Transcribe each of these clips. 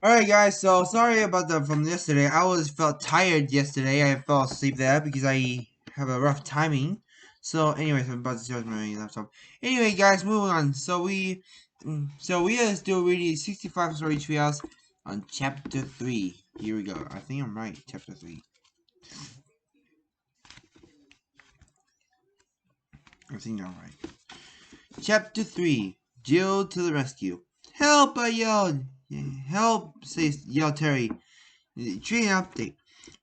Alright guys, so sorry about the from yesterday. I felt tired yesterday. I fell asleep there because I have a rough timing. So anyways, I'm about to charge my laptop. Anyway guys, moving on. So we are still reading 65 story treehouse on chapter 3. Here we go. I think I'm right, chapter 3. I think I'm right. Chapter 3. Jill to the rescue. Help, I yelled. Help, yelled Terry. Tree update.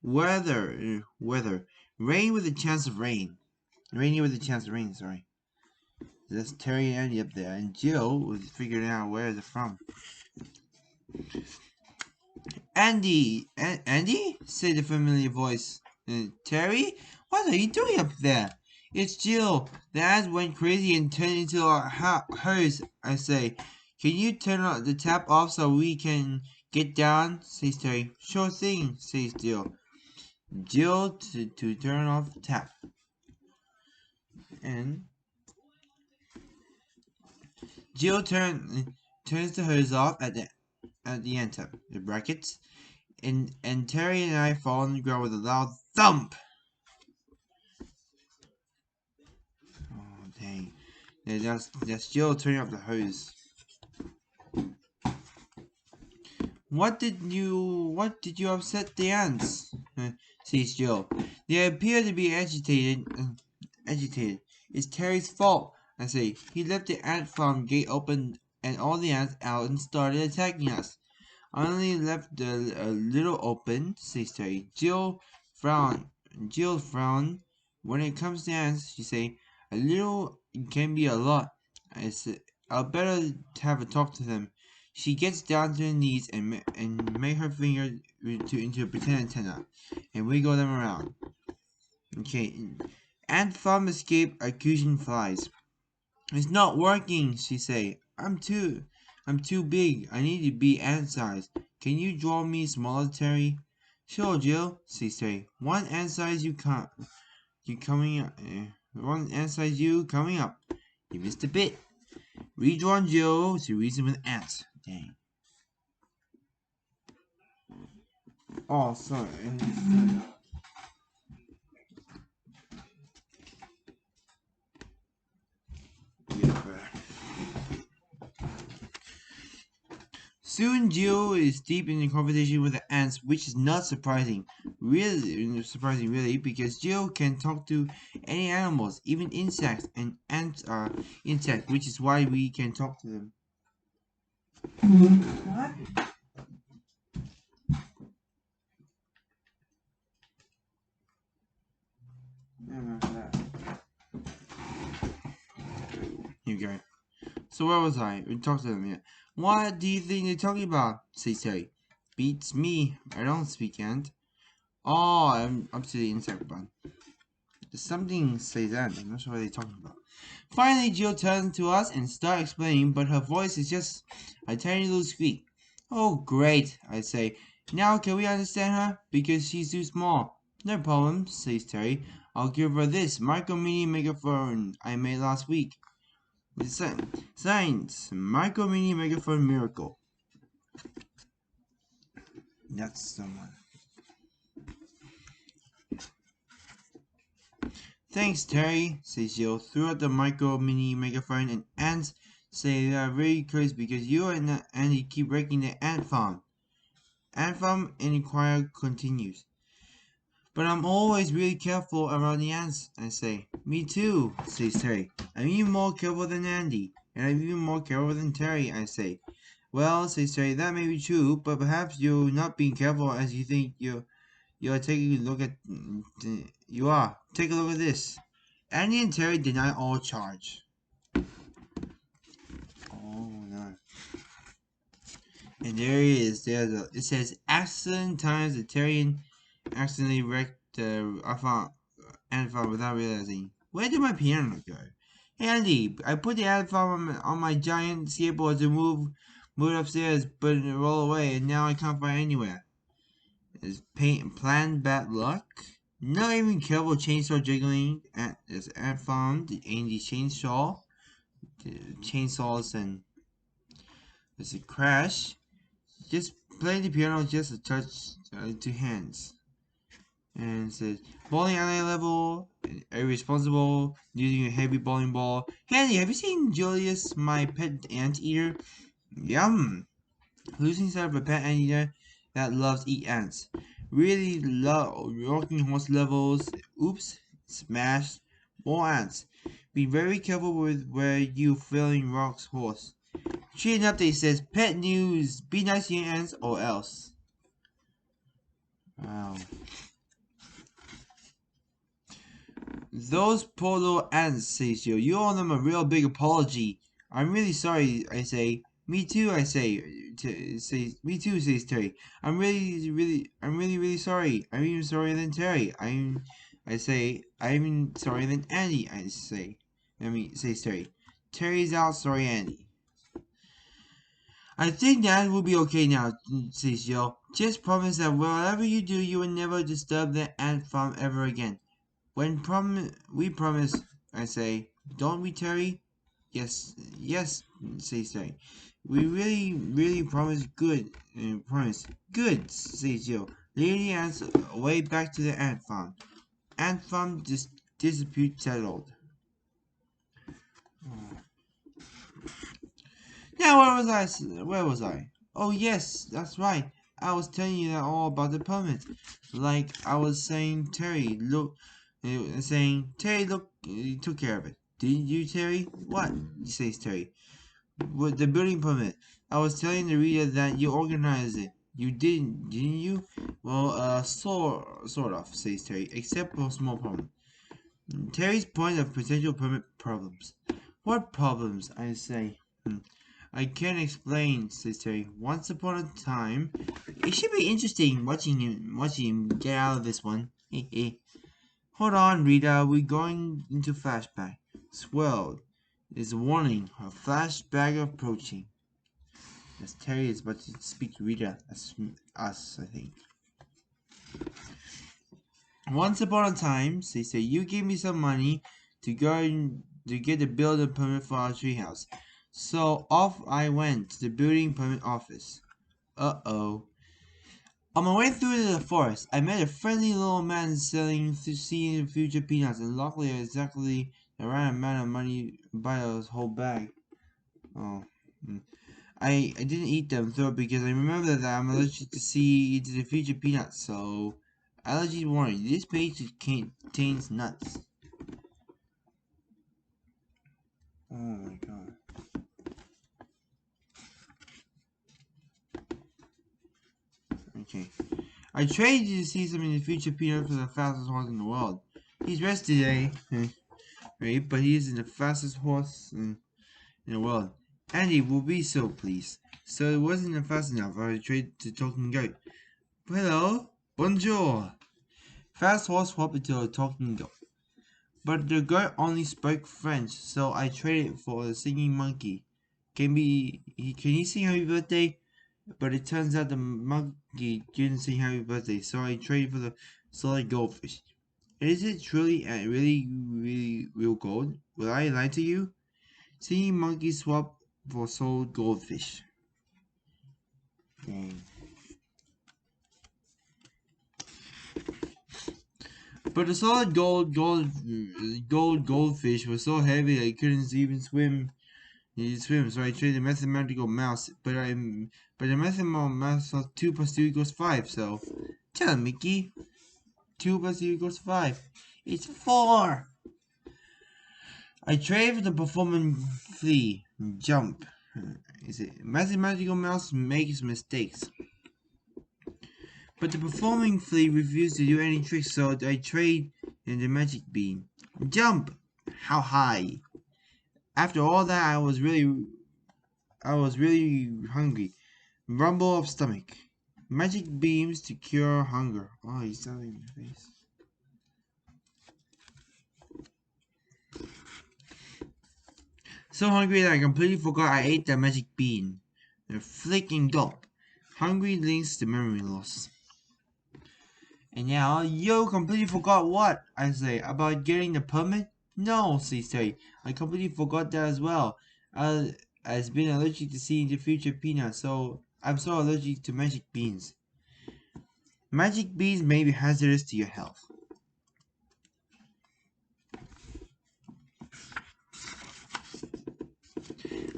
Weather. Rain with a chance of rain. Rainy with a chance of rain, sorry. That's Terry and Andy up there. And Jill was figuring out where they're from. Andy? Said the familiar voice. Terry? What are you doing up there? It's Jill. The ants went crazy and turned into a hose, I say. Can you turn the tap off so we can get down? Says Terry. Sure thing, says Jill. Jill to turn off tap. And Jill turns the hose off at the end of the brackets, and Terry and I fall on the ground with a loud thump. Oh dang! Yeah, that's Jill turning off the hose. What did you upset the ants? Says Jill. They appear to be agitated. It's Terry's fault. I say. He left the ant farm gate open and all the ants out and started attacking us. I only left a little open, says Terry. Frowned. Jill frowned. When it comes to ants, she say, a little can be a lot. I said, I'll better have a talk to them. She gets down to her knees and make her finger into a pretend antenna and wiggle them around. Okay. Ant farm escape accusing flies. It's not working, she say. I'm too big. I need to be ant size. Can you draw me smaller, Terry? Sure, Jill, says Terry. One ant size you coming up. One ant size you coming up. You missed a bit. Redrawn Jill to reason with ants. Dang. Oh, sorry. Soon Jill is deep in a conversation with the ants, which is not surprising. Really, because Jill can talk to any animals, even insects, and ants are insects, which is why we can talk to them. What? Here we go. So where was I? We talked to them yet. What do you think they're talking about? Says Terry. Beats me. I don't speak ant. Oh, I'm up to the insect one. Something says ant. I'm not sure what they're talking about. Finally, Jill turns to us and starts explaining, but her voice is just a tiny little squeak. Oh, great, I say. Now can we understand her? Because she's too small. No problem, says Terry. I'll give her this micro mini megaphone I made last week. Science, micro mini megaphone miracle. That's someone. Thanks, Terry, says Jill. Threw out the micro mini megaphone, and ants say they are very close because you and Andy keep breaking the ant farm. Ant farm inquiry continues. But I'm always really careful around the ants, I say. Me too, says Terry. I'm even more careful than Andy, and I'm even more careful than Terry, I say. Well, says Terry, that may be true, but perhaps you're not being careful as you think you're taking a look at... You are. Take a look at this. Andy and Terry deny all charge. Oh, no. And there he is. It says, accident times the Terry accidentally wrecked the ant farm without realizing. Where did my piano go? Hey, Andy, I put the ant farm on my giant skateboard to move it upstairs, but it rolled away, and now I can't find it anywhere. Is planned bad luck? Not even careful chainsaw jiggling at this ant farm, the Andy's chainsaws, and there's a crash. Just playing the piano just a touch to hands. And it says, bowling at eye level, irresponsible, using a heavy bowling ball. Handy, have you seen Julius, my pet anteater? Yum! Losing sight of a pet anteater that loves eat ants. Really love rocking horse levels. Oops, smash. More ants. Be very careful with where you filling rocks horse. Tree update says pet news. Be nice to your ants or else. Wow. Those poor little ants, says Joe. You owe them a real big apology. I'm really sorry, I say. Me too, I say. Me too, says Terry. I'm really sorry. I'm even sorrier than Terry. I'm sorrier than Andy, I say. Says Terry. Terry's out, sorry Andy. I think that will be okay now, says Joe. Just promise that whatever you do, you will never disturb the ant farm ever again. We promise, I say. Don't we, Terry? Yes, says Terry. We really promise good. Promise. Good, says Joe. Leading the ants away back to the ant farm. Ant farm dispute settled. Now where was I? Oh yes, that's right. I was telling you that all about the permit. Like I was saying, Terry, look, Terry, look, you took care of it. Didn't you, Terry? What? Says Terry. With the building permit. I was telling the reader that you organized it. You didn't you? Well, sort of, says Terry, except for a small problem. Terry's point of potential permit problems. What problems? I say. I can't explain, says Terry. Once upon a time, it should be interesting watching him get out of this one. Hold on, Rita. We're going into flashback. Swell. There's a warning. A flashback approaching. As Terry is about to speak to Rita as us, I think. Once upon a time, they say, you gave me some money to go to get the building permit for our treehouse. So off I went to the building permit office. Uh-oh. On my way through the forest, I met a friendly little man selling seed future peanuts, and luckily exactly the right amount of money to buy a whole bag. Oh. I didn't eat them though because I remember that I'm allergic to seeds in the future peanuts, so allergy warning. This page contains nuts. Oh my god. Okay. I traded you to see some in the future peanut for the fastest horse in the world. He's rested today, right? But he is the fastest horse in the world. Andy will be so pleased. So it wasn't fast enough. I traded to talking goat. Hello, bonjour. Fast horse swapped into a talking goat. But the goat only spoke French, so I traded for a singing monkey. Can he sing happy birthday? But it turns out the monkey didn't sing happy birthday, so I traded for the solid goldfish. Is it truly really real gold? Will I lie to you? Singing monkey swap for solid goldfish. Dang. But the solid goldfish was so heavy that I couldn't even swim. So I traded the mathematical mouse. But the mathematical mouse thought 2 plus 2 equals 5. So tell him, Mickey. 2 plus 2 equals 5. It's 4. I traded for the performing flea. Jump. Is it mathematical mouse makes mistakes? But the performing flea refused to do any tricks, so I trade in the magic beam. Jump! How high? After all that, I was really hungry. Rumble of stomach. Magic beams to cure hunger. Oh, he's telling my face. So hungry that I completely forgot I ate that magic bean. A flicking gulp. Hungry links to memory loss. And now, you completely forgot what? I say, about getting the permit? No, says Terry. I completely forgot that as well. I've been allergic to seeing the future peanut, so I'm so allergic to magic beans. Magic beans may be hazardous to your health.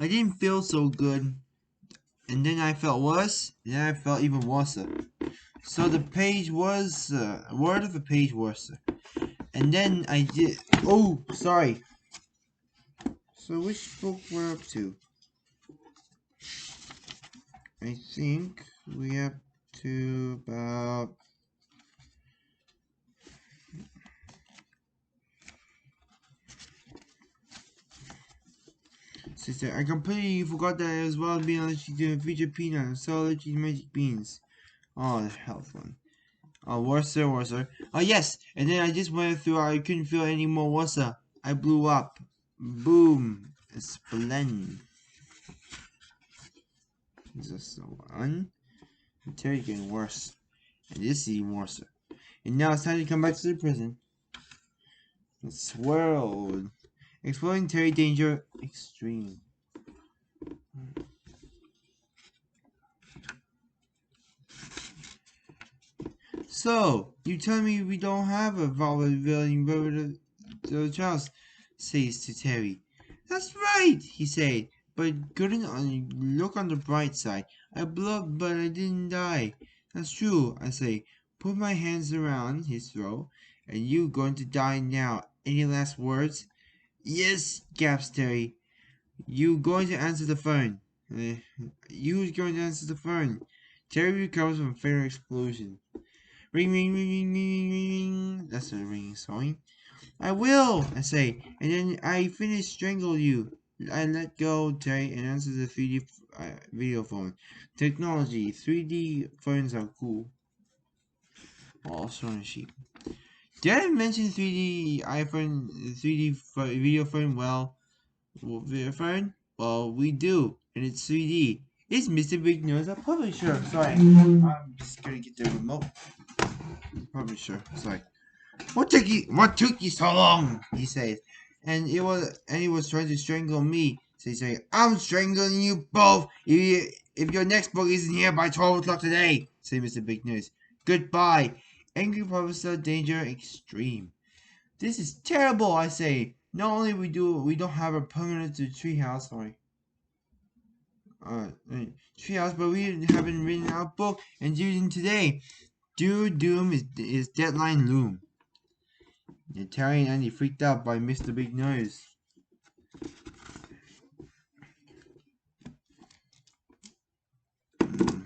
I didn't feel so good, and then I felt worse, and then I felt even worse. So the page was, word of the page worse. And then I did, oh, sorry. So which book we're up to? I think we up to about... Sister, I completely forgot that as well being allergic to future peanut and so allergic to magic beans. Oh, the health one. Oh, worser, worser. Oh, yes! And then I just went through, I couldn't feel any more worser. I blew up. Boom. Splendid. This is the one. Until you're getting worse. And this is even worse. And now it's time to come back to the prison. Swirled. Exploring Terry Danger Extreme. So, you tell me we don't have a villain road to Charles, says to Terry. That's right, he said, but couldn't look on the bright side. I blew up, but I didn't die. That's true, I say. Put my hands around his throat, and you going to die now. Any last words? Yes, gasps Terry. You going to answer the phone? You's going to answer the phone. Terry recovers from a fatal explosion. Ring, ring, ring, ring, ring, ring, ring. That's a ringing song. I will, I say, and then I finish strangle you. I let go, Terry, and answer the 3D video phone. Technology, 3D phones are cool. Also on a sheet. Did I mention 3D iPhone, 3D video phone? Well, video phone? Well, we do, and it's 3D. It's Mr. Big Nose, a publisher. Sorry, I'm just gonna get the remote. Publisher, sorry. What took you so long? He says. And he was trying to strangle me. So he said, I'm strangling you both if your next book isn't here by 12 o'clock today, say Mr. Big News. Goodbye. Angry Professor Danger Extreme. This is terrible, I say. Not only we don't have a permanent treehouse, sorry. Treehouse, but we haven't written our book and due today. Due doom is deadline loom. Terry and Andy freaked out by Mr. Big Nose.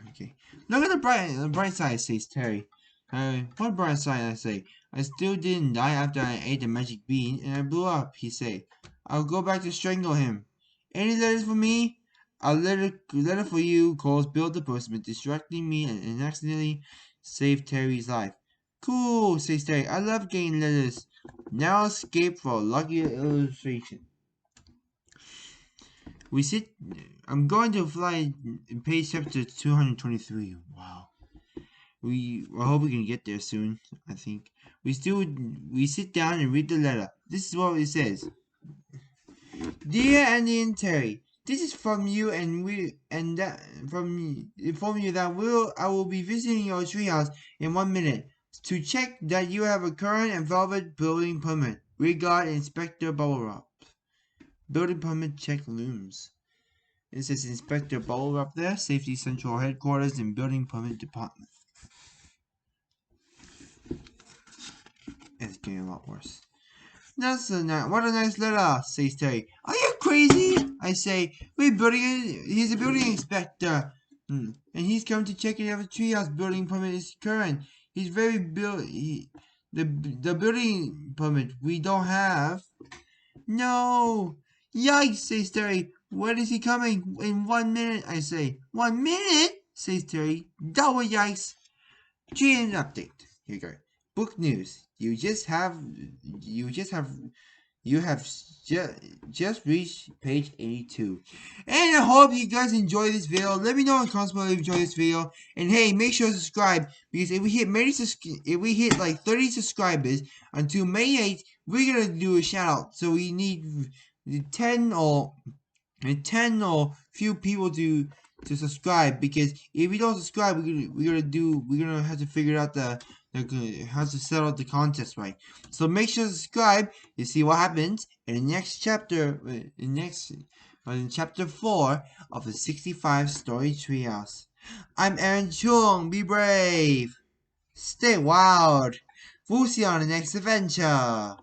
Okay. Look at the bright side, says Terry. What bright side, I say. I still didn't die after I ate the magic bean, and I blew up, he say. I'll go back to strangle him. Any letters for me? A letter for you calls Bill the postman, distracting me and accidentally saved Terry's life. Cool, says Terry. I love getting letters. Now escape for a lucky illustration. I'm going to fly in page chapter 223. Wow. I hope we can get there soon, I think. We sit down and read the letter. This is what it says. Dear Andy and Terry, this is from you inform you that I will be visiting your treehouse in 1 minute to check that you have a current and valid building permit. Regard, Inspector Bubblerup. Building permit check looms. It says Inspector Bubblerup there, Safety Central Headquarters and Building Permit Department. It's getting a lot worse. What a nice letter, says Terry. Are you crazy? I say. He's a building inspector. And he's come to check if the treehouse building permit is current. He's very the building permit we don't have. No. Yikes, says Terry. When is he coming? In 1 minute, I say. 1 minute? Says Terry. Double yikes. GN update. Here you go. Book news. You have just reached page 82. And I hope you guys enjoy this video. Let me know in the comments below if you enjoy this video. And hey, make sure to subscribe, because if we hit like 30 subscribers until May 8th, we're gonna do a shout out. So we need 10 or few people to to subscribe, because if you don't subscribe, we're gonna have to figure out how to settle the contest right. So make sure to subscribe to see what happens in the next chapter, in chapter 4 of the 65 story treehouse. I'm Aaron Chung. Be brave, stay wild. We'll see you on the next adventure.